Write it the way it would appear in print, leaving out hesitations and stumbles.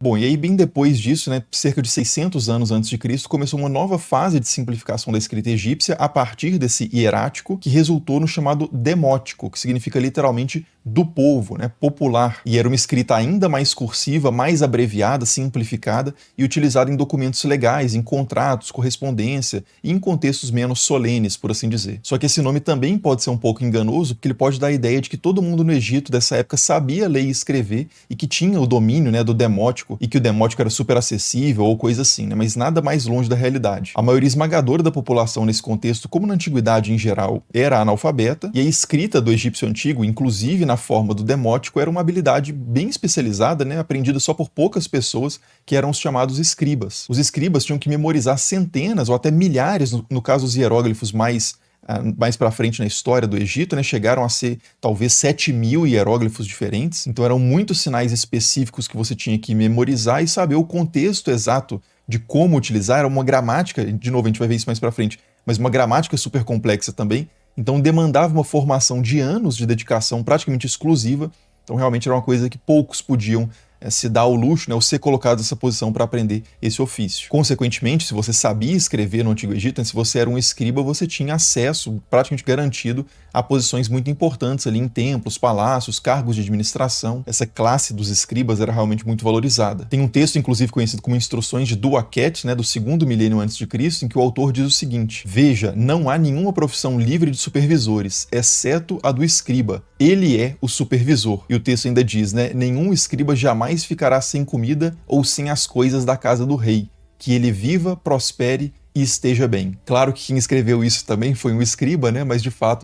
Bom, e aí bem depois disso, né, cerca de 600 anos antes de Cristo, começou uma nova fase de simplificação da escrita egípcia a partir desse hierático, que resultou no chamado demótico, que significa literalmente do povo, né, popular. E era uma escrita ainda mais cursiva, mais abreviada, simplificada e utilizada em documentos legais, em contratos, correspondência e em contextos menos solenes, por assim dizer. Só que esse nome também pode ser um pouco enganoso, porque ele pode dar a ideia de que todo mundo no Egito dessa época sabia ler e escrever e que tinha o domínio, né, do demótico e que o demótico era super acessível ou coisa assim, né, mas nada mais longe da realidade. A maioria esmagadora da população nesse contexto, como na antiguidade em geral, era analfabeta e a escrita do egípcio antigo, inclusive na forma do demótico, era uma habilidade bem especializada, né, aprendida só por poucas pessoas, que eram os chamados escribas. Os escribas tinham que memorizar centenas ou até milhares, no caso os hieróglifos mais para frente na história do Egito, né, chegaram a ser talvez 7.000 hieróglifos diferentes, então eram muitos sinais específicos que você tinha que memorizar e saber o contexto exato de como utilizar. Era uma gramática, de novo a gente vai ver isso mais para frente, mas uma gramática super complexa também, então demandava uma formação de anos de dedicação praticamente exclusiva, então realmente era uma coisa que poucos podiam se dar ao luxo, né, ou ser colocado nessa posição para aprender esse ofício. Consequentemente, se você sabia escrever no Antigo Egito, né, se você era um escriba, você tinha acesso praticamente garantido a posições muito importantes ali em templos, palácios, cargos de administração. Essa classe dos escribas era realmente muito valorizada. Tem um texto, inclusive, conhecido como Instruções de Duaquete, né, do 2º milênio antes de Cristo, em que o autor diz o seguinte: veja, não há nenhuma profissão livre de supervisores, exceto a do escriba. Ele é o supervisor. E o texto ainda diz, né, nenhum escriba jamais ficará sem comida ou sem as coisas da casa do rei. Que ele viva, prospere e esteja bem. Claro que quem escreveu isso também foi um escriba, né, mas de fato